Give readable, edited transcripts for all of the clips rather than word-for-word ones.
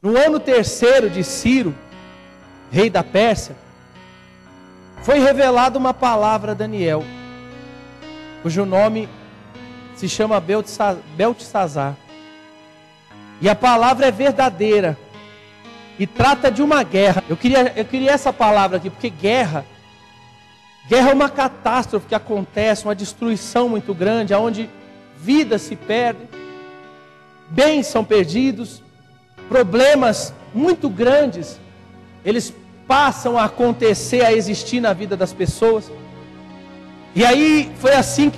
no ano terceiro de Ciro, rei da Pérsia, foi revelada uma palavra a Daniel, cujo nome se chama Beltesazar. E a palavra é verdadeira e trata de uma guerra. Eu queria essa palavra aqui, porque guerra é uma catástrofe que acontece, uma destruição muito grande, onde vidas se perdem, bens são perdidos, problemas muito grandes, eles passam a acontecer, a existir na vida das pessoas. E aí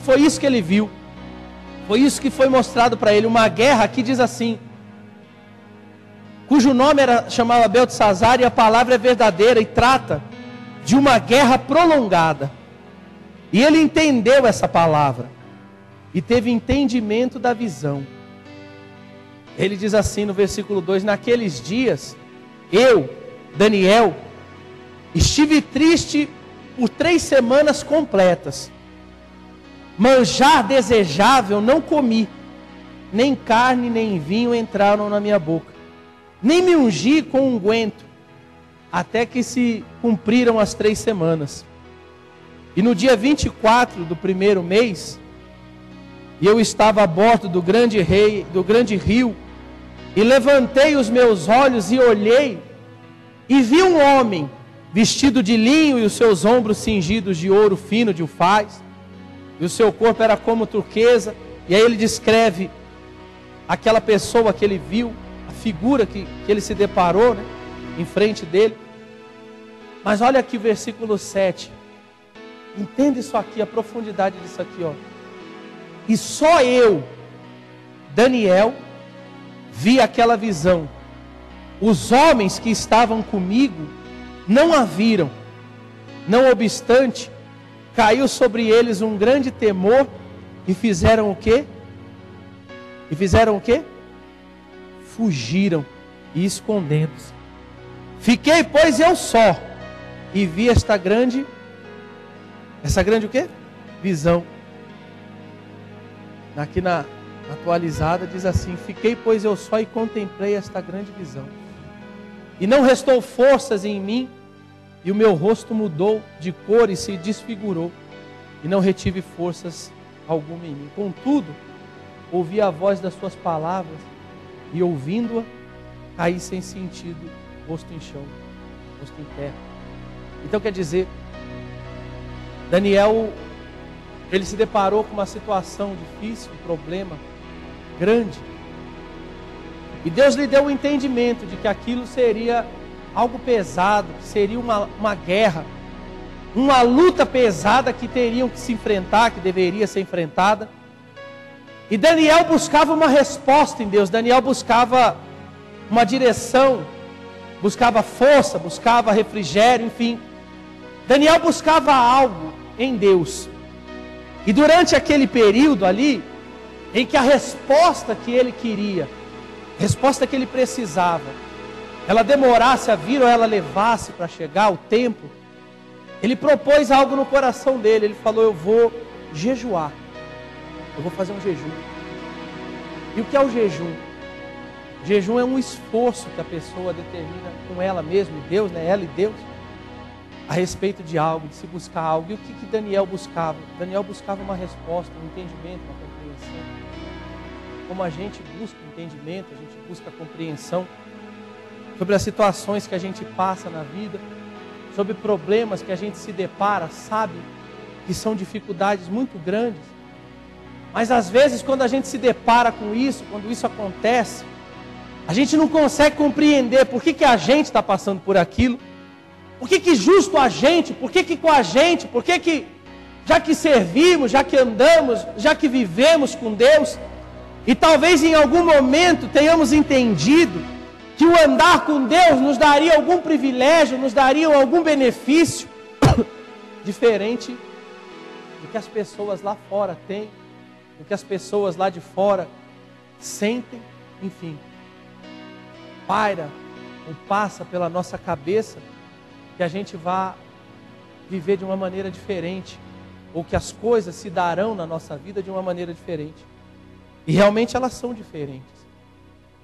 foi isso que ele viu. Foi isso que foi mostrado para ele, uma guerra que diz assim, cujo nome chamava Beltesazar, e a palavra é verdadeira e trata de uma guerra prolongada. E ele entendeu essa palavra e teve entendimento da visão. Ele diz assim no versículo 2: naqueles dias, eu, Daniel, estive triste por 3 semanas completas. Manjar desejável não comi, nem carne nem vinho entraram na minha boca, nem me ungi com unguento, até que se cumpriram as 3 semanas. E no dia 24 do primeiro mês, eu estava a bordo do grande rio, e levantei os meus olhos e olhei, e vi um homem vestido de linho e os seus ombros cingidos de ouro fino de ufaz, e o seu corpo era como turquesa. E aí ele descreve aquela pessoa que ele viu, a figura que ele se deparou, né, em frente dele. Mas olha aqui o versículo 7. Entenda isso aqui, a profundidade disso aqui, ó. E só eu, Daniel, vi aquela visão. Os homens que estavam comigo não a viram. Não obstante, caiu sobre eles um grande temor e fizeram o quê? E fizeram o quê? Fugiram e escondendo-se. Fiquei, pois, eu só, e vi essa grande o quê? Visão. Aqui na atualizada diz assim: fiquei, pois, eu só, e contemplei esta grande visão. E não restou forças em mim, e o meu rosto mudou de cor e se desfigurou, e não retive forças alguma em mim. Contudo, ouvi a voz das suas palavras, e ouvindo-a, caí sem sentido, rosto em chão, rosto em terra. Então quer dizer, Daniel, ele se deparou com uma situação difícil, um problema grande, e Deus lhe deu o entendimento de que aquilo seria algo pesado, que seria uma guerra, uma luta pesada que teriam que se enfrentar, que deveria ser enfrentada. E Daniel buscava uma resposta em Deus, Daniel buscava uma direção, buscava força, buscava refrigério, enfim. Daniel buscava algo em Deus. E durante aquele período ali, em que a resposta que ele queria, a resposta que ele precisava, ela demorasse a vir ou ela levasse para chegar o tempo, ele propôs algo no coração dele. Ele falou: eu vou jejuar, eu vou fazer um jejum. E o que é o jejum? O jejum é um esforço que a pessoa determina com ela mesma e Deus, né? Ela e Deus, a respeito de algo, de se buscar algo. E o que Daniel buscava? Daniel buscava uma resposta, um entendimento, uma compreensão. Como a gente busca entendimento, a gente busca compreensão sobre as situações que a gente passa na vida, sobre problemas que a gente se depara, sabe que são dificuldades muito grandes. Mas às vezes, quando a gente se depara com isso, quando isso acontece, a gente não consegue compreender por que a gente está passando por aquilo, por que justo a gente, por que com a gente, por que já que servimos, já que andamos, já que vivemos com Deus, e talvez em algum momento tenhamos entendido que o andar com Deus nos daria algum privilégio, nos daria algum benefício diferente do que as pessoas lá fora têm, do que as pessoas lá de fora sentem, enfim. Paira ou passa pela nossa cabeça que a gente vá viver de uma maneira diferente, ou que as coisas se darão na nossa vida de uma maneira diferente. E realmente elas são diferentes.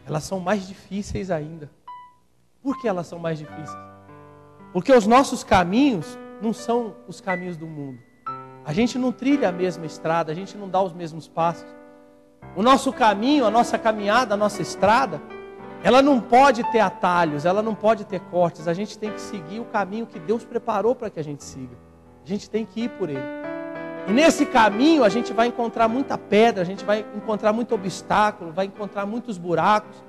Elas são mais difíceis ainda. Por que elas são mais difíceis? Porque os nossos caminhos não são os caminhos do mundo. A gente não trilha a mesma estrada, a gente não dá os mesmos passos. O nosso caminho, a nossa caminhada, a nossa estrada, ela não pode ter atalhos, ela não pode ter cortes. A gente tem que seguir o caminho que Deus preparou para que a gente siga. A gente tem que ir por ele. E nesse caminho a gente vai encontrar muita pedra, a gente vai encontrar muito obstáculo, vai encontrar muitos buracos.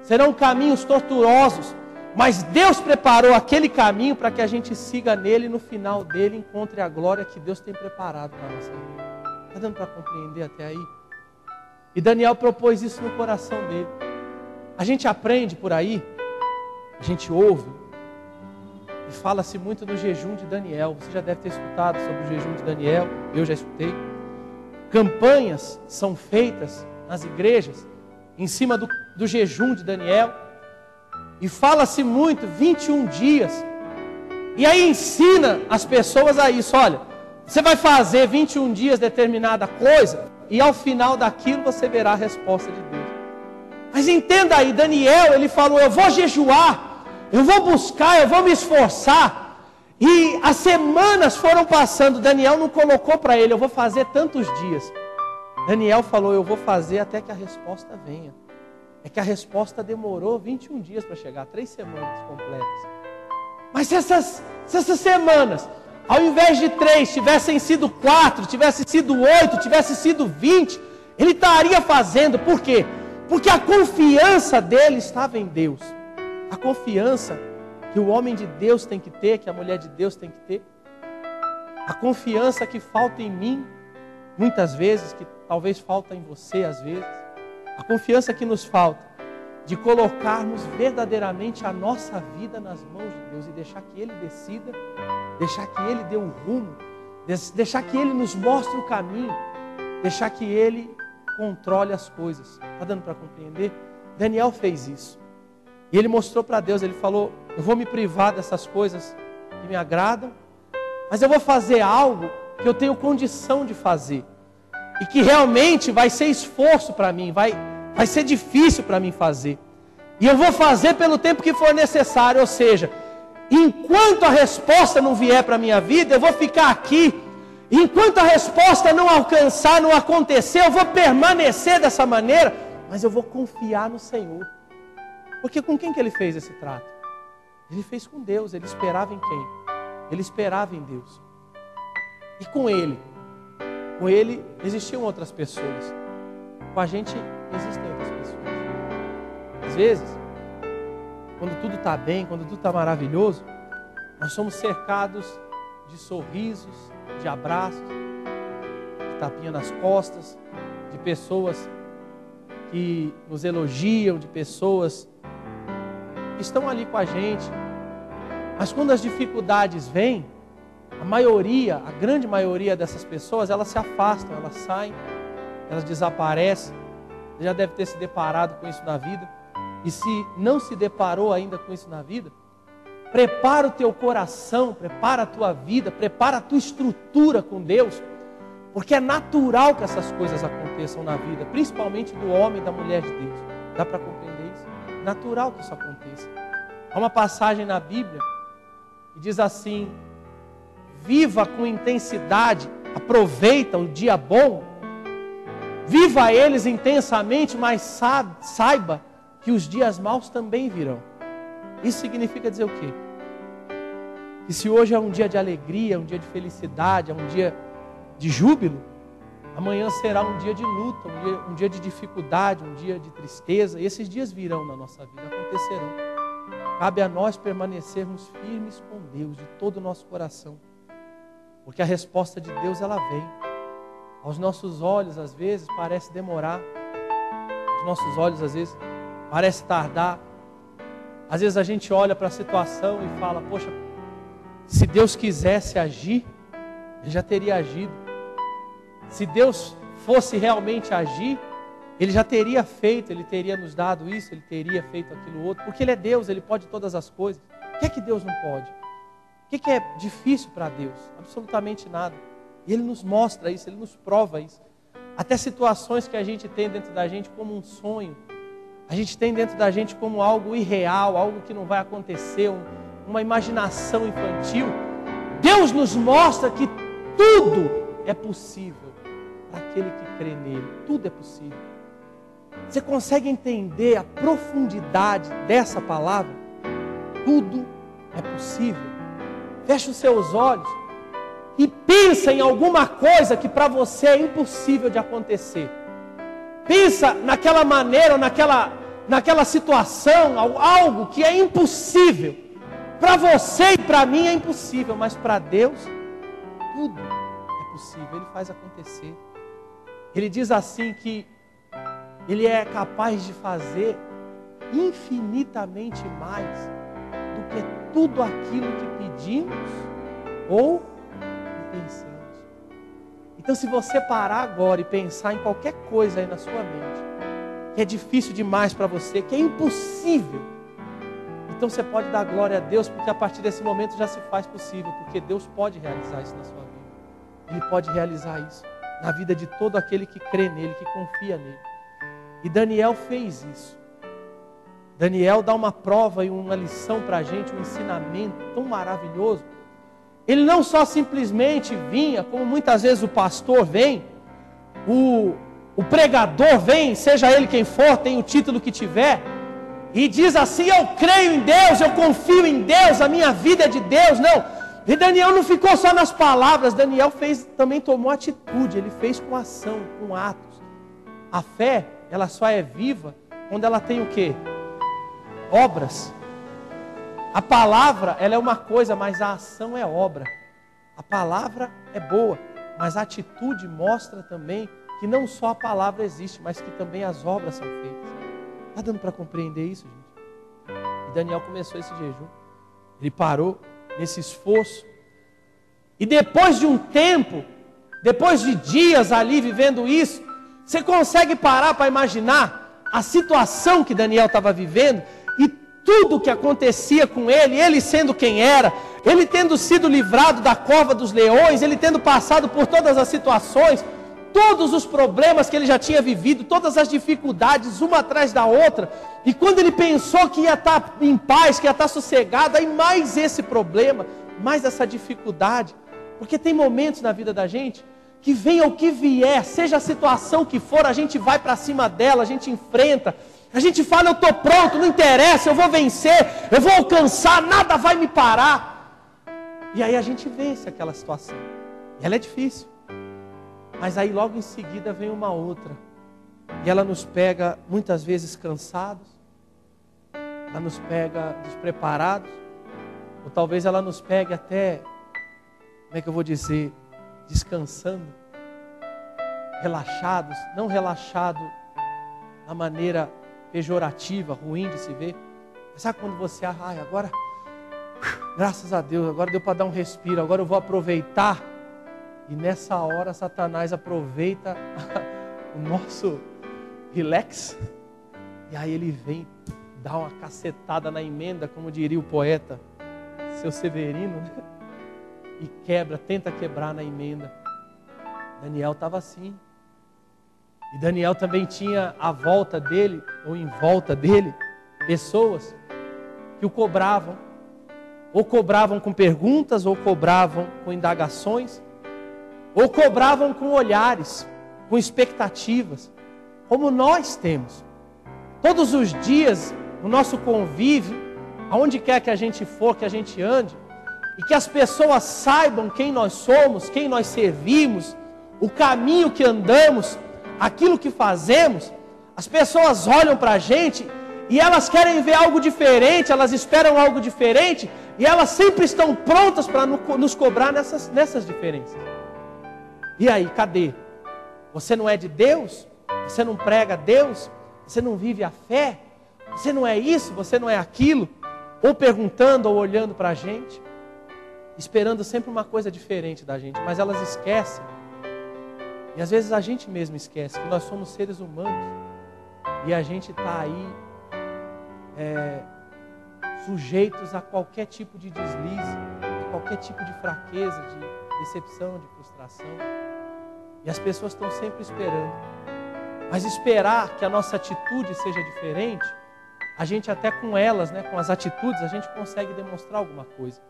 Serão caminhos tortuosos, mas Deus preparou aquele caminho para que a gente siga nele e no final dele encontre a glória que Deus tem preparado para a nossa vida. Está dando para compreender até aí? E Daniel propôs isso no coração dele. A gente aprende por aí, a gente ouve, e fala-se muito do jejum de Daniel. Você já deve ter escutado sobre o jejum de Daniel, eu já escutei. Campanhas são feitas nas igrejas em cima do jejum de Daniel. E fala-se muito, 21 dias. E aí ensina as pessoas a isso. Olha, você vai fazer 21 dias determinada coisa, e ao final daquilo você verá a resposta de Deus. Mas entenda aí, Daniel, ele falou, eu vou jejuar, eu vou buscar, eu vou me esforçar. E as semanas foram passando, Daniel não colocou para ele, eu vou fazer tantos dias. Daniel falou, eu vou fazer até que a resposta venha. É que a resposta demorou 21 dias para chegar, 3 semanas completas. Mas se essas semanas, ao invés de 3, tivessem sido 4, tivessem sido 8, tivessem sido 20, ele estaria fazendo. Por quê? Porque a confiança dele estava em Deus. A confiança que o homem de Deus tem que ter, que a mulher de Deus tem que ter. A confiança que falta em mim, muitas vezes, que talvez falta em você às vezes. A confiança que nos falta de colocarmos verdadeiramente a nossa vida nas mãos de Deus e deixar que Ele decida, deixar que Ele dê um rumo, deixar que Ele nos mostre o caminho, deixar que Ele controle as coisas. Está dando para compreender? Daniel fez isso. E ele mostrou para Deus, ele falou, eu vou me privar dessas coisas que me agradam, mas eu vou fazer algo que eu tenho condição de fazer. E que realmente vai ser esforço para mim, vai ser difícil para mim fazer. E eu vou fazer pelo tempo que for necessário, ou seja, enquanto a resposta não vier para a minha vida, eu vou ficar aqui. Enquanto a resposta não alcançar, não acontecer, eu vou permanecer dessa maneira, mas eu vou confiar no Senhor. Porque com quem que ele fez esse trato? Ele fez com Deus, ele esperava em quem? Ele esperava em Deus. E com ele existiam outras pessoas. Com a gente existem outras pessoas. Às vezes, quando tudo está bem, quando tudo está maravilhoso, nós somos cercados de sorrisos, de abraços, de tapinha nas costas, de pessoas que nos elogiam, de pessoas que estão ali com a gente. Mas quando as dificuldades vêm, a grande maioria dessas pessoas, elas se afastam, elas saem, elas desaparecem. Você já deve ter se deparado com isso na vida. E se não se deparou ainda com isso na vida, prepara o teu coração, prepara a tua vida, prepara a tua estrutura com Deus, porque é natural que essas coisas aconteçam na vida, principalmente do homem e da mulher de Deus. Dá para compreender isso? É natural que isso aconteça. Há uma passagem na Bíblia que diz assim: viva com intensidade, aproveita o dia bom, viva eles intensamente, mas saiba que os dias maus também virão. Isso significa dizer o quê? Que se hoje é um dia de alegria, um dia de felicidade, é um dia de júbilo, amanhã será um dia de luta, um dia de dificuldade, um dia de tristeza, e esses dias virão na nossa vida, acontecerão. Cabe a nós permanecermos firmes com Deus de todo o nosso coração, porque a resposta de Deus, ela vem. Aos nossos olhos, às vezes, parece demorar, aos nossos olhos, às vezes, parece tardar. Às vezes a gente olha para a situação e fala: poxa, se Deus quisesse agir, Ele já teria agido. Se Deus fosse realmente agir, Ele já teria feito, Ele teria nos dado isso, Ele teria feito aquilo outro, porque Ele é Deus, Ele pode todas as coisas. O que é que Deus não pode? O que é difícil para Deus? Absolutamente nada. E Ele nos mostra isso, Ele nos prova isso. Até situações que a gente tem dentro da gente como um sonho, a gente tem dentro da gente como algo irreal, algo que não vai acontecer, uma imaginação infantil. Deus nos mostra que tudo é possível para aquele que crê nele. Tudo é possível. Você consegue entender a profundidade dessa palavra? Tudo é possível. Feche os seus olhos e pensa em alguma coisa que para você é impossível de acontecer. Pensa naquela maneira, ou naquela situação, algo que é impossível. Para você e para mim é impossível, mas para Deus tudo é possível. Ele faz acontecer. Ele diz assim que Ele é capaz de fazer infinitamente mais do que tudo aquilo que pedimos ou pensamos. Então, se você parar agora e pensar em qualquer coisa aí na sua mente, que é difícil demais para você, que é impossível, então você pode dar glória a Deus, porque a partir desse momento já se faz possível, porque Deus pode realizar isso na sua vida. Ele pode realizar isso na vida de todo aquele que crê nele, que confia nele. E Daniel fez isso. Daniel dá uma prova e uma lição para a gente, um ensinamento tão maravilhoso. Ele não só simplesmente vinha, como muitas vezes o pastor vem, o pregador vem, seja ele quem for, tem o título que tiver, e diz assim: eu creio em Deus, eu confio em Deus, a minha vida é de Deus. Não, e Daniel não ficou só nas palavras, Daniel também tomou atitude, ele fez com ação, com atos. A fé, ela só é viva quando ela tem o quê? Obras. A palavra, ela é uma coisa, mas a ação é obra. A palavra é boa, mas a atitude mostra também que não só a palavra existe, mas que também as obras são feitas. Está dando para compreender isso, gente? E Daniel começou esse jejum. Ele parou nesse esforço. E depois de um tempo, depois de dias ali vivendo isso, você consegue parar para imaginar a situação que Daniel estava vivendo e tudo o que acontecia com ele sendo quem era, ele tendo sido livrado da cova dos leões, ele tendo passado por todas as situações, todos os problemas que ele já tinha vivido, todas as dificuldades, uma atrás da outra, e quando ele pensou que ia estar em paz, que ia estar sossegado, aí mais esse problema, mais essa dificuldade, porque tem momentos na vida da gente, que venha o que vier, seja a situação que for, a gente vai para cima dela, a gente enfrenta, a gente fala: eu estou pronto, não interessa, eu vou vencer, eu vou alcançar, nada vai me parar. E aí a gente vence aquela situação. E ela é difícil. Mas aí logo em seguida vem uma outra. E ela nos pega muitas vezes cansados. Ela nos pega despreparados. Ou talvez ela nos pegue até, como é que eu vou dizer, descansando. Relaxados. Não relaxado da maneira pejorativa, ruim de se ver. Sabe quando você, agora, graças a Deus, agora deu para dar um respiro, agora eu vou aproveitar. E nessa hora Satanás aproveita o nosso relax. E aí ele vem dar uma cacetada na emenda, como diria o poeta, seu Severino, né? E tenta quebrar na emenda. Daniel estava assim. E Daniel também tinha à volta dele, ou em volta dele, pessoas que o cobravam. Ou cobravam com perguntas, ou cobravam com indagações, ou cobravam com olhares, com expectativas, como nós temos. Todos os dias, no nosso convívio, aonde quer que a gente for, que a gente ande, e que as pessoas saibam quem nós somos, quem nós servimos, o caminho que andamos, aquilo que fazemos, as pessoas olham para a gente e elas querem ver algo diferente, elas esperam algo diferente e elas sempre estão prontas para nos cobrar nessas diferenças. E aí, cadê? Você não é de Deus? Você não prega Deus? Você não vive a fé? Você não é isso? Você não é aquilo? Ou perguntando ou olhando para a gente, esperando sempre uma coisa diferente da gente, mas elas esquecem. E às vezes a gente mesmo esquece que nós somos seres humanos e a gente está aí sujeitos a qualquer tipo de deslize, a qualquer tipo de fraqueza, de decepção, de frustração. E as pessoas estão sempre esperando. Mas esperar que a nossa atitude seja diferente, a gente até com elas, né, com as atitudes, a gente consegue demonstrar alguma coisa.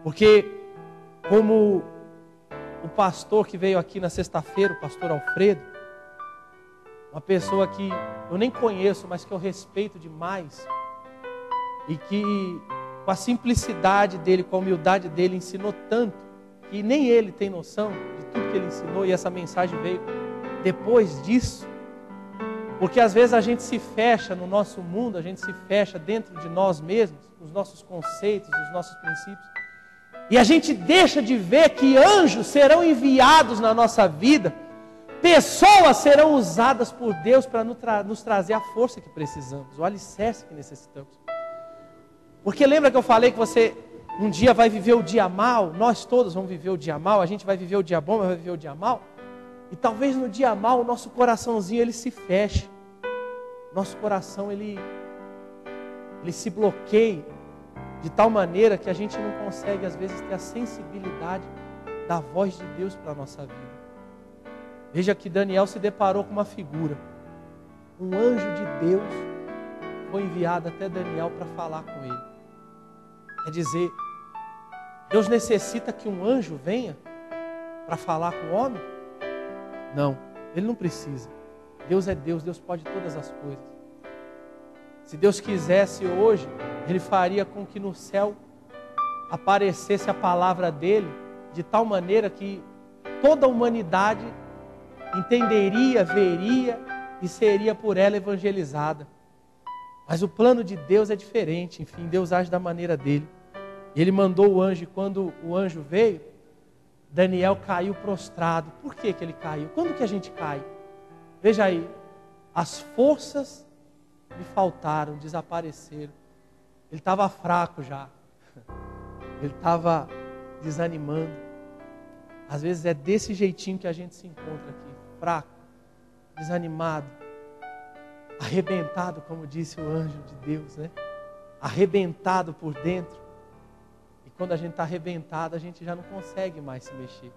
Porque como o pastor que veio aqui na sexta-feira, o pastor Alfredo, uma pessoa que eu nem conheço, mas que eu respeito demais, e que com a simplicidade dele, com a humildade dele, ensinou tanto, que nem ele tem noção de tudo que ele ensinou, e essa mensagem veio depois disso. Porque às vezes a gente se fecha no nosso mundo, a gente se fecha dentro de nós mesmos, nos nossos conceitos, nos nossos princípios, e a gente deixa de ver que anjos serão enviados na nossa vida, pessoas serão usadas por Deus para nos trazer a força que precisamos, o alicerce que necessitamos. Porque lembra que eu falei que você um dia vai viver o dia mal? Nós todos vamos viver o dia mal, a gente vai viver o dia bom, mas vai viver o dia mal. E talvez no dia mal o nosso coraçãozinho ele se feche. Nosso coração ele se bloqueia de tal maneira que a gente não consegue às vezes ter a sensibilidade da voz de Deus para a nossa vida. Veja que Daniel se deparou com uma figura. Um anjo de Deus foi enviado até Daniel para falar com ele. Quer dizer, Deus necessita que um anjo venha para falar com o homem? Não, ele não precisa. Deus é Deus, Deus pode todas as coisas. Se Deus quisesse hoje, Ele faria com que no céu aparecesse a palavra dEle, de tal maneira que toda a humanidade entenderia, veria e seria por ela evangelizada. Mas o plano de Deus é diferente, enfim, Deus age da maneira dEle. Ele mandou o anjo, e quando o anjo veio, Daniel caiu prostrado. Por que que ele caiu? Quando que a gente cai? Veja aí, as forças me faltaram, desapareceram. Ele estava fraco já. Ele estava desanimando. Às vezes é desse jeitinho que a gente se encontra aqui. Fraco, desanimado, arrebentado, como disse o anjo de Deus, né? Arrebentado por dentro. E quando a gente está arrebentado, a gente já não consegue mais se mexer.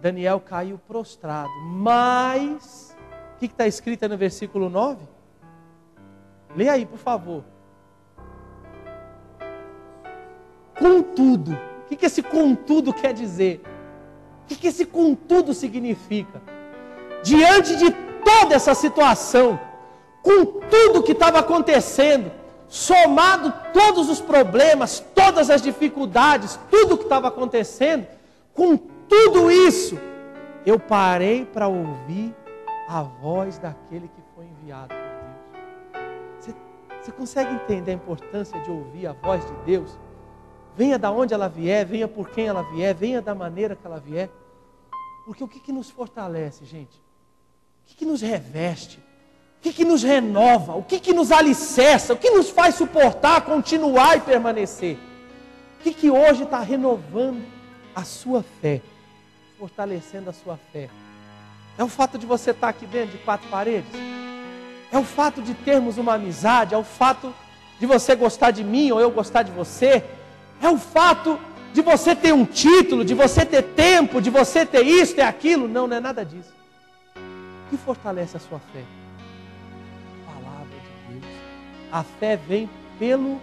Daniel caiu prostrado. Mas, o que está escrito no versículo 9? Lê aí, por favor. Contudo. O que esse contudo quer dizer? O que esse contudo significa? Diante de toda essa situação, com tudo que estava acontecendo, somado todos os problemas, todas as dificuldades, tudo que estava acontecendo, com tudo isso, eu parei para ouvir a voz daquele que foi enviado por Deus. Você consegue entender a importância de ouvir a voz de Deus? Venha da onde ela vier, venha por quem ela vier, venha da maneira que ela vier. Porque o que nos fortalece, gente? O que nos reveste? O que nos renova? O que nos alicerça? O que nos faz suportar, continuar e permanecer? O que hoje está renovando a sua fé? Fortalecendo a sua fé? É o fato de você estar aqui dentro de quatro paredes? É o fato de termos uma amizade? É o fato de você gostar de mim ou eu gostar de você? É o fato de você ter um título, de você ter tempo, de você ter isso, ter aquilo? Não, não é nada disso. O que fortalece a sua fé? A palavra de Deus. A fé vem pelo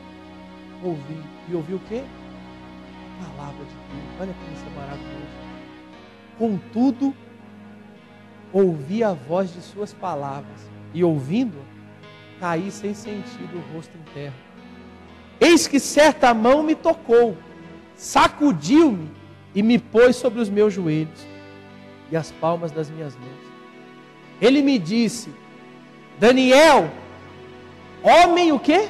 ouvir. E ouvir o quê? A palavra de Deus. Olha como isso é maravilhoso. Contudo, ouvi a voz de suas palavras, e ouvindo, caí sem sentido o rosto em terra. Eis que certa mão me tocou, sacudiu-me e me pôs sobre os meus joelhos e as palmas das minhas mãos. Ele me disse: Daniel, homem o quê?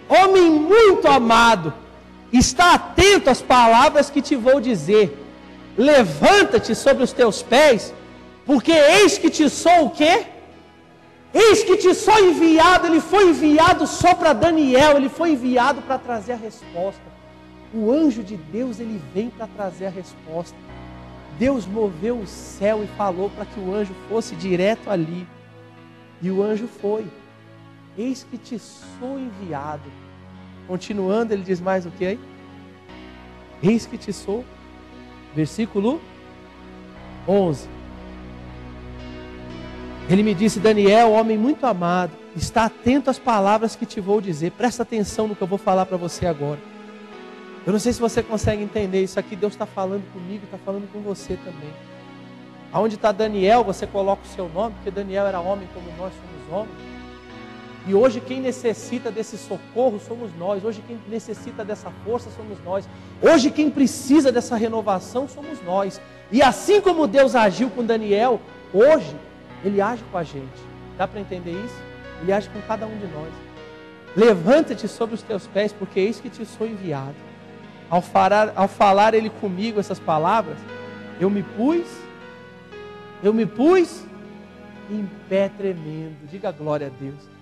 Homem muito amado, está atento às palavras que te vou dizer. Levanta-te sobre os teus pés, porque eis que te sou o quê? Eis que te sou enviado. Ele foi enviado só para Daniel, ele foi enviado para trazer a resposta. O anjo de Deus, ele vem para trazer a resposta. Deus moveu o céu e falou para que o anjo fosse direto ali. E o anjo foi. Eis que te sou enviado. Continuando, ele diz mais o que aí? Eis que te sou. Versículo 11. Ele me disse: Daniel, homem muito amado, está atento às palavras que te vou dizer. Presta atenção no que eu vou falar para você agora. Eu não sei se você consegue entender isso aqui. Deus está falando comigo, está falando com você também. Aonde está Daniel, você coloca o seu nome, porque Daniel era homem como nós somos homens. E hoje quem necessita desse socorro somos nós. Hoje quem necessita dessa força somos nós. Hoje quem precisa dessa renovação somos nós. E assim como Deus agiu com Daniel, hoje Ele age com a gente. Dá para entender isso? Ele age com cada um de nós. Levanta-te sobre os teus pés, porque eis que te sou enviado. Ao falar Ele comigo essas palavras, eu me pus em pé tremendo. Diga glória a Deus.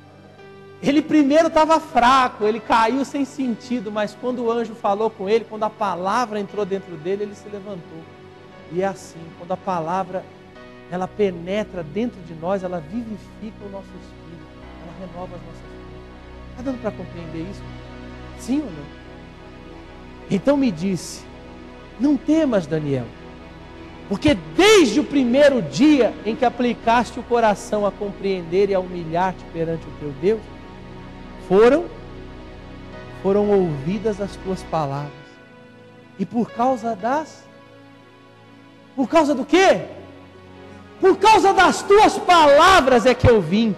Ele primeiro estava fraco, ele caiu sem sentido, mas quando o anjo falou com ele, quando a palavra entrou dentro dele, ele se levantou. E é assim, quando a palavra, ela penetra dentro de nós, ela vivifica o nosso espírito, ela renova as nossas vidas. Está dando para compreender isso? Sim ou não? Então me disse: não temas, Daniel, porque desde o primeiro dia em que aplicaste o coração a compreender e a humilhar-te perante o teu Deus, foram ouvidas as tuas palavras. E por causa do quê? Por causa das tuas palavras é que eu vim.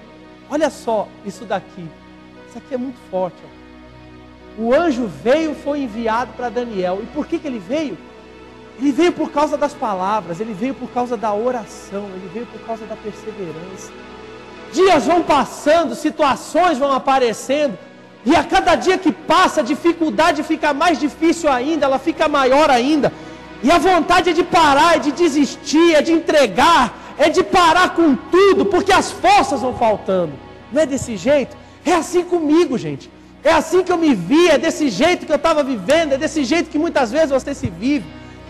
Olha só isso daqui. Isso aqui é muito forte. Ó. O anjo veio, foi enviado para Daniel. E por que ele veio? Ele veio por causa das palavras, ele veio por causa da oração, ele veio por causa da perseverança. Dias vão passando, situações vão aparecendo, e a cada dia que passa, a dificuldade fica mais difícil ainda, ela fica maior ainda. E a vontade é de parar, é de desistir, é de entregar, é de parar com tudo, porque as forças vão faltando. Não é desse jeito? É assim comigo, gente. É assim que eu me vi, é desse jeito que eu estava vivendo, é desse jeito que muitas vezes você se vive.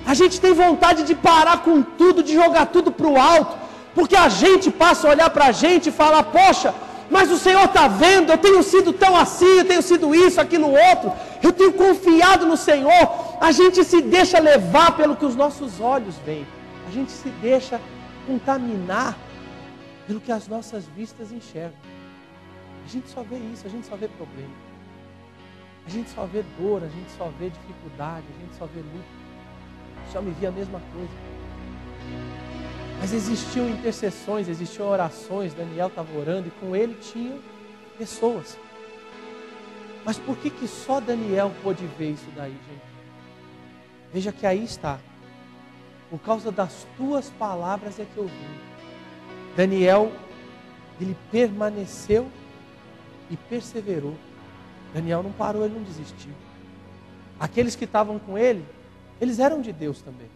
A gente tem vontade de parar com tudo, de jogar tudo para o alto, porque a gente passa a olhar para a gente e falar: poxa, mas o Senhor está vendo, eu tenho sido tão assim, eu tenho sido isso, aquilo, outro, eu tenho confiado no Senhor. A gente se deixa levar pelo que os nossos olhos veem, a gente se deixa contaminar pelo que as nossas vistas enxergam. A gente só vê isso, a gente só vê problema, a gente só vê dor, a gente só vê dificuldade, a gente só vê luta. Só me via a mesma coisa. Mas existiam intercessões, existiam orações. Daniel estava orando e com ele tinha pessoas. Mas por que só Daniel pôde ver isso daí, gente? Veja que aí está. Por causa das tuas palavras é que eu vim. Daniel, ele permaneceu e perseverou. Daniel não parou, ele não desistiu. Aqueles que estavam com ele, eles eram de Deus também.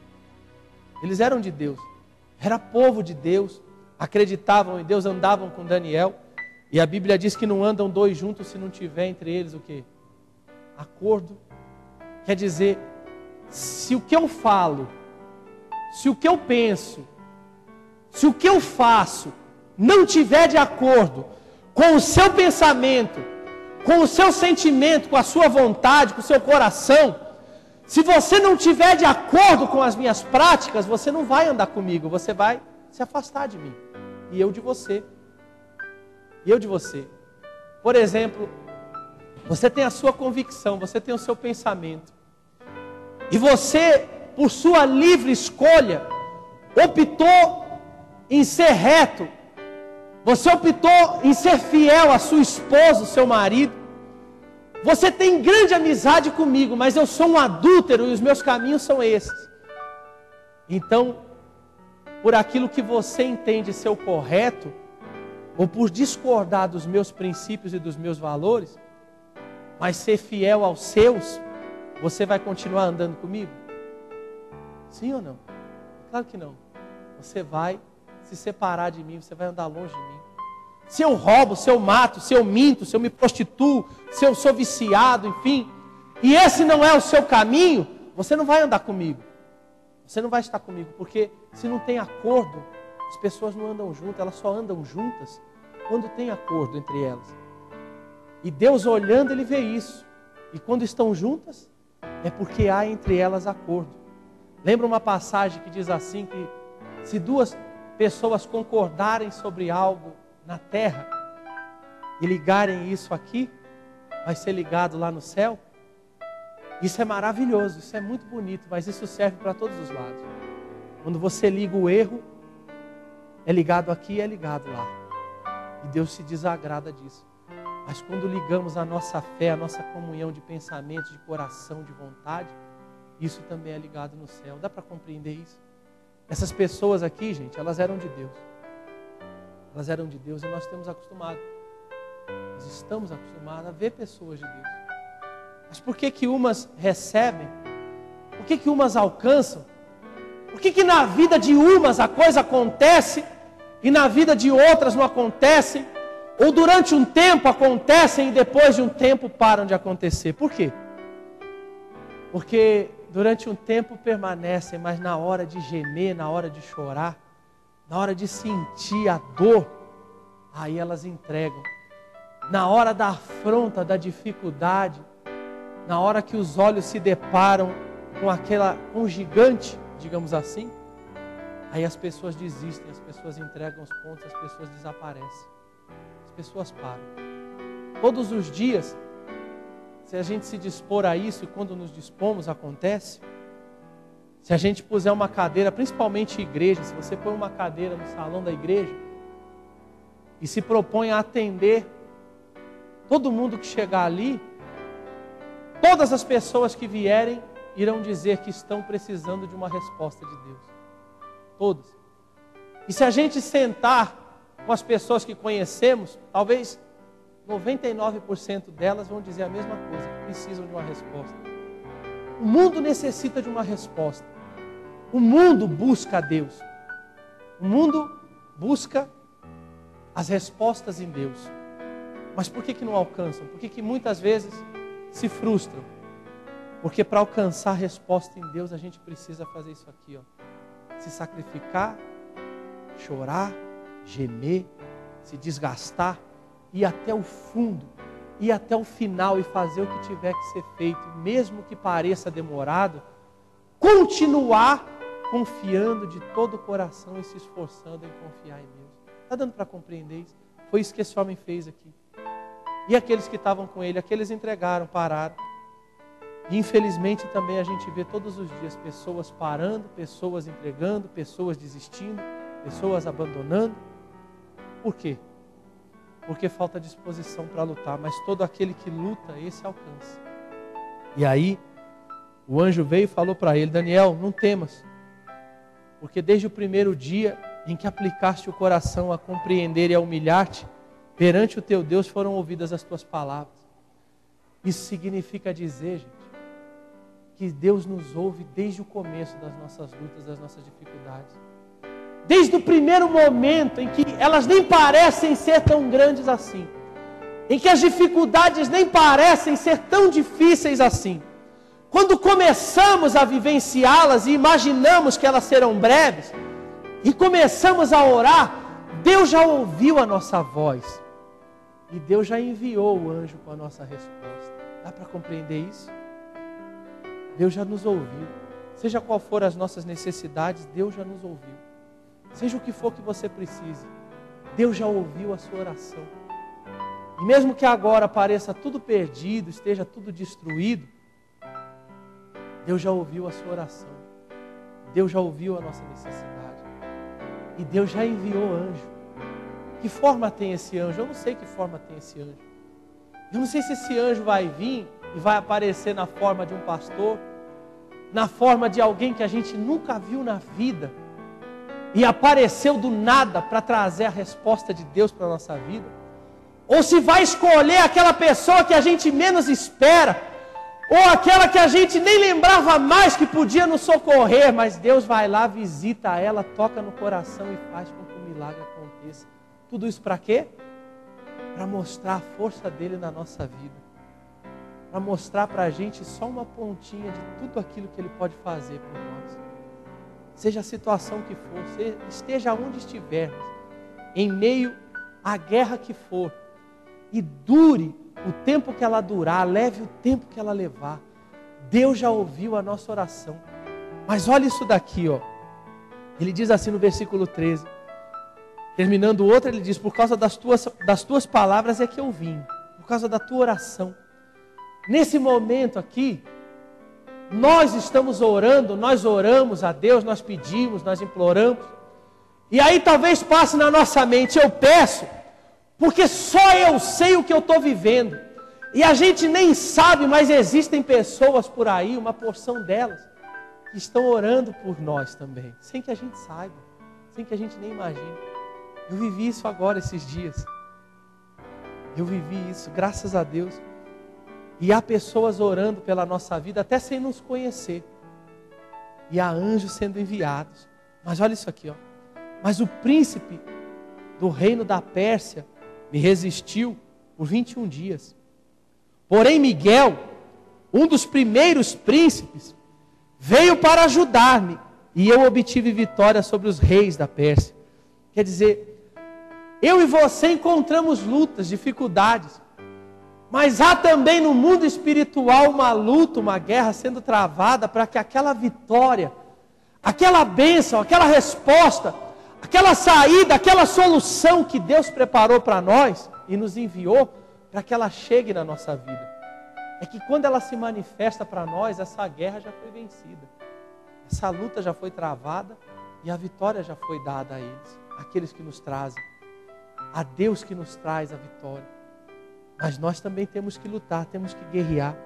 Eles eram de Deus. Era povo de Deus. Acreditavam em Deus, andavam com Daniel. E a Bíblia diz que não andam dois juntos se não tiver entre eles o quê? Acordo. Quer dizer, se o que eu falo, se o que eu penso, se o que eu faço não tiver de acordo com o seu pensamento, com o seu sentimento, com a sua vontade, com o seu coração, se você não tiver de acordo com as minhas práticas, você não vai andar comigo, você vai se afastar de mim. E eu de você. E eu de você. Por exemplo, você tem a sua convicção, você tem o seu pensamento. E você, por sua livre escolha, optou em ser reto. Você optou em ser fiel à sua esposa, ao seu marido. Você tem grande amizade comigo, mas eu sou um adúltero e os meus caminhos são esses. Então, por aquilo que você entende ser o correto, ou por discordar dos meus princípios e dos meus valores, mas ser fiel aos seus, você vai continuar andando comigo? Sim ou não? Claro que não. Você vai se separar de mim, você vai andar longe de mim. Se eu roubo, se eu mato, se eu minto, se eu me prostituo, se eu sou viciado, enfim, e esse não é o seu caminho, você não vai andar comigo. Você não vai estar comigo, porque se não tem acordo, as pessoas não andam juntas, elas só andam juntas quando tem acordo entre elas. E Deus olhando, Ele vê isso. E quando estão juntas, é porque há entre elas acordo. Lembra uma passagem que diz assim, que se duas pessoas concordarem sobre algo na terra e ligarem isso aqui, vai ser ligado lá no céu. Isso é maravilhoso, isso é muito bonito, mas isso serve para todos os lados. Quando você liga o erro, é ligado aqui e é ligado lá. E Deus se desagrada disso. Mas quando ligamos a nossa fé, a nossa comunhão de pensamento, de coração, de vontade, isso também é ligado no céu. Dá para compreender isso? Essas pessoas aqui, gente, elas eram de Deus. Elas eram de Deus e nós estamos acostumados. Nós estamos acostumados a ver pessoas de Deus. Mas por que que umas recebem? Por que que umas alcançam? Por que que na vida de umas a coisa acontece e na vida de outras não acontece? Ou durante um tempo acontecem e depois de um tempo param de acontecer? Por quê? Porque durante um tempo permanecem, mas na hora de gemer, na hora de chorar, na hora de sentir a dor, aí elas entregam. Na hora da afronta, da dificuldade, na hora que os olhos se deparam com um gigante, digamos assim, aí as pessoas desistem, as pessoas entregam os pontos, as pessoas desaparecem. As pessoas param. Todos os dias, se a gente se dispor a isso, e quando nos dispomos acontece, se a gente puser uma cadeira, principalmente igreja, se você põe uma cadeira no salão da igreja e se propõe a atender todo mundo que chegar ali, todas as pessoas que vierem irão dizer que estão precisando de uma resposta de Deus. Todas. E se a gente sentar com as pessoas que conhecemos, talvez 99% delas vão dizer a mesma coisa, que precisam de uma resposta. O mundo necessita de uma resposta. O mundo busca a Deus. O mundo busca as respostas em Deus. Mas por que que não alcançam? Por que que muitas vezes se frustram? Porque para alcançar a resposta em Deus, a gente precisa fazer isso aqui, ó. Se sacrificar, chorar, gemer, se desgastar, ir até o fundo, ir até o final e fazer o que tiver que ser feito, mesmo que pareça demorado, continuar confiando de todo o coração e se esforçando em confiar em Deus. Está dando para compreender isso? Foi isso que esse homem fez aqui. E aqueles que estavam com ele, aqueles entregaram, pararam. E infelizmente também a gente vê todos os dias pessoas parando, pessoas entregando, pessoas desistindo, pessoas abandonando. Por quê? Porque falta disposição para lutar, mas todo aquele que luta, esse alcança. E aí, o anjo veio e falou para ele: Daniel, não temas, porque desde o primeiro dia em que aplicaste o coração a compreender e a humilhar-te, perante o teu Deus foram ouvidas as tuas palavras. Isso significa dizer, gente, que Deus nos ouve desde o começo das nossas lutas, das nossas dificuldades. Desde o primeiro momento em que elas nem parecem ser tão grandes assim, em que as dificuldades nem parecem ser tão difíceis assim. Quando começamos a vivenciá-las e imaginamos que elas serão breves, e começamos a orar, Deus já ouviu a nossa voz. E Deus já enviou o anjo com a nossa resposta. Dá para compreender isso? Deus já nos ouviu. Seja qual for as nossas necessidades, Deus já nos ouviu. Seja o que for que você precise, Deus já ouviu a sua oração. E mesmo que agora pareça tudo perdido, esteja tudo destruído, Deus já ouviu a sua oração. Deus já ouviu a nossa necessidade. E Deus já enviou anjo. Que forma tem esse anjo? Eu não sei que forma tem esse anjo. Eu não sei se esse anjo vai vir e vai aparecer na forma de um pastor, na forma de alguém que a gente nunca viu na vida, e apareceu do nada para trazer a resposta de Deus para a nossa vida. Ou se vai escolher aquela pessoa que a gente menos espera, ou aquela que a gente nem lembrava mais que podia nos socorrer, mas Deus vai lá, visita ela, toca no coração e faz com que o milagre aconteça. Tudo isso para quê? Para mostrar a força dele na nossa vida. Para mostrar para a gente só uma pontinha de tudo aquilo que ele pode fazer por nós. Seja a situação que for, esteja onde estivermos, em meio à guerra que for, e dure o tempo que ela durar, leve o tempo que ela levar, Deus já ouviu a nossa oração. Mas olha isso daqui, ó. Ele diz assim no versículo 13: Terminando o outro, ele diz: por causa das tuas palavras é que eu vim, por causa da tua oração. Nesse momento aqui, nós estamos orando, nós oramos a Deus, nós pedimos, nós imploramos. E aí talvez passe na nossa mente: eu peço, porque só eu sei o que eu estou vivendo. E a gente nem sabe, mas existem pessoas por aí, uma porção delas, que estão orando por nós também, sem que a gente saiba, sem que a gente nem imagine. Eu vivi isso agora, esses dias. Eu vivi isso, graças a Deus. E há pessoas orando pela nossa vida, até sem nos conhecer. E há anjos sendo enviados. Mas olha isso aqui, ó. Mas o príncipe do reino da Pérsia me resistiu por 21 dias. Porém Miguel, um dos primeiros príncipes, veio para ajudar-me. E eu obtive vitória sobre os reis da Pérsia. Quer dizer, eu e você encontramos lutas, dificuldades. Mas há também no mundo espiritual uma luta, uma guerra sendo travada para que aquela vitória, aquela bênção, aquela resposta, aquela saída, aquela solução que Deus preparou para nós e nos enviou, para que ela chegue na nossa vida. É que quando ela se manifesta para nós, essa guerra já foi vencida. Essa luta já foi travada e a vitória já foi dada a eles, aqueles que nos trazem. A Deus que nos traz a vitória. Mas nós também temos que lutar, temos que guerrear.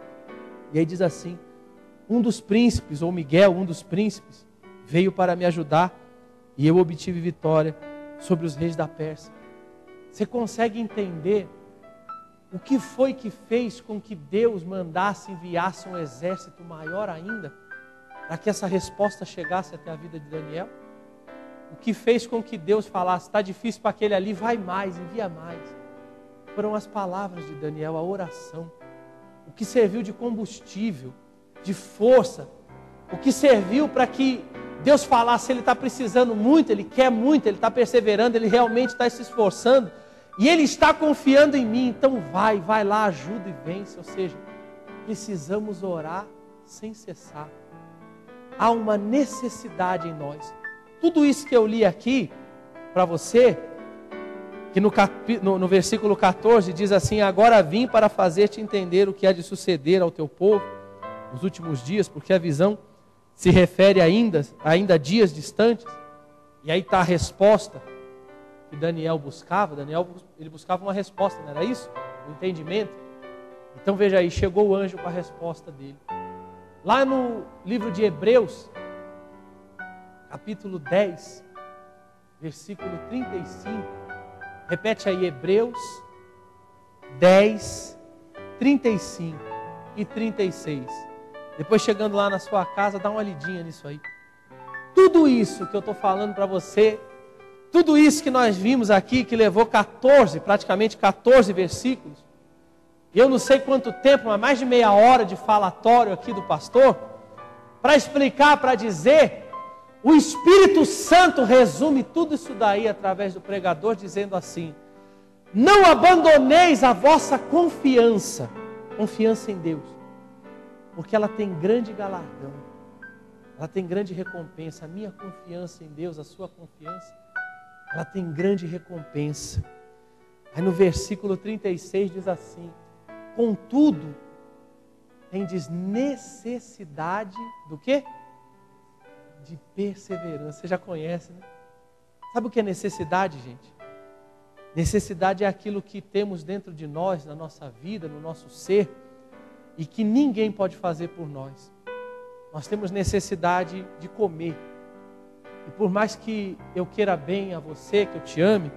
E aí diz assim: um dos príncipes, ou Miguel, um dos príncipes, veio para me ajudar e eu obtive vitória sobre os reis da Pérsia. Você consegue entender o que foi que fez com que Deus mandasse, enviasse um exército maior ainda, para que essa resposta chegasse até a vida de Daniel? O que fez com que Deus falasse: está difícil para aquele ali, vai mais, envia mais. Foram as palavras de Daniel, a oração. O que serviu de combustível, de força. O que serviu para que Deus falasse: ele está precisando muito, ele quer muito, ele está perseverando, ele realmente está se esforçando. E ele está confiando em mim, então vai lá, ajuda e vence. Ou seja, precisamos orar sem cessar. Há uma necessidade em nós. Tudo isso que eu li aqui para você, que no versículo 14 diz assim: agora vim para fazer-te entender o que há de suceder ao teu povo nos últimos dias, porque a visão se refere ainda a dias distantes. E aí está a resposta que Daniel buscava. Ele buscava uma resposta, não era isso? Um entendimento. Então veja aí, chegou o anjo com a resposta dele. Lá no livro de Hebreus, capítulo 10, versículo 35, repete aí, Hebreus 10, 35 e 36. Depois, chegando lá na sua casa, dá uma lidinha nisso aí. Tudo isso que eu estou falando para você, tudo isso que nós vimos aqui, que levou praticamente 14 versículos, e eu não sei quanto tempo, mas mais de meia hora de falatório aqui do pastor, para explicar, para dizer, o Espírito Santo resume tudo isso daí através do pregador, dizendo assim: não abandoneis a vossa confiança em Deus, porque ela tem grande galardão, ela tem grande recompensa. A minha confiança em Deus, a sua confiança, ela tem grande recompensa. Aí no versículo 36 diz assim: contudo, tendes necessidade do quê? De perseverança. Você já conhece, né? Sabe o que é necessidade, gente? Necessidade é aquilo que temos dentro de nós, na nossa vida, no nosso ser, e que ninguém pode fazer por nós. Nós temos necessidade de comer. E por mais que eu queira bem a você, que eu te ame,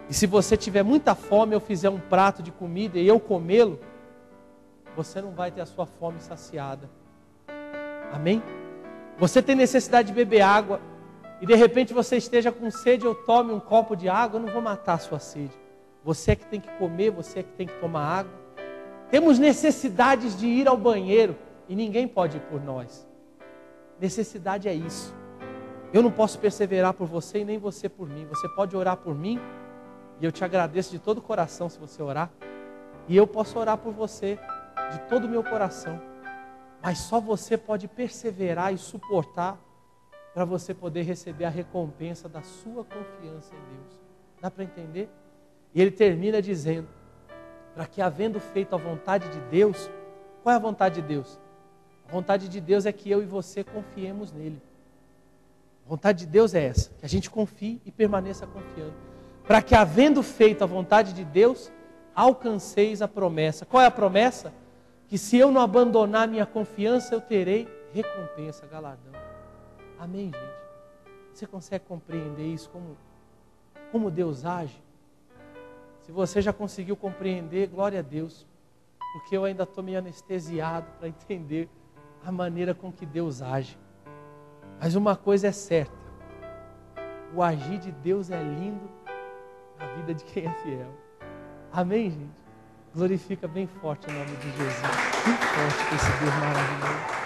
e se você tiver muita fome, eu fizer um prato de comida e eu comê-lo, você não vai ter a sua fome saciada. Amém? Você tem necessidade de beber água, e de repente você esteja com sede, eu tome um copo de água, eu não vou matar a sua sede. Você é que tem que comer, você é que tem que tomar água. Temos necessidades de ir ao banheiro, e ninguém pode ir por nós. Necessidade é isso. Eu não posso perseverar por você e nem você por mim. Você pode orar por mim, e eu te agradeço de todo o coração se você orar. E eu posso orar por você de todo o meu coração. Mas só você pode perseverar e suportar para você poder receber a recompensa da sua confiança em Deus. Dá para entender? E ele termina dizendo, para que havendo feito a vontade de Deus, qual é a vontade de Deus? A vontade de Deus é que eu e você confiemos nele. A vontade de Deus é essa, que a gente confie e permaneça confiando. Para que havendo feito a vontade de Deus, alcanceis a promessa. Qual é a promessa? Que se eu não abandonar minha confiança, eu terei recompensa, galardão. Amém, gente? Você consegue compreender isso como Deus age? Se você já conseguiu compreender, glória a Deus. Porque eu ainda estou meio anestesiado para entender a maneira com que Deus age. Mas uma coisa é certa. O agir de Deus é lindo na vida de quem é fiel. Amém, gente? Glorifica bem forte o nome de Jesus. Bem forte esse Deus maravilhoso.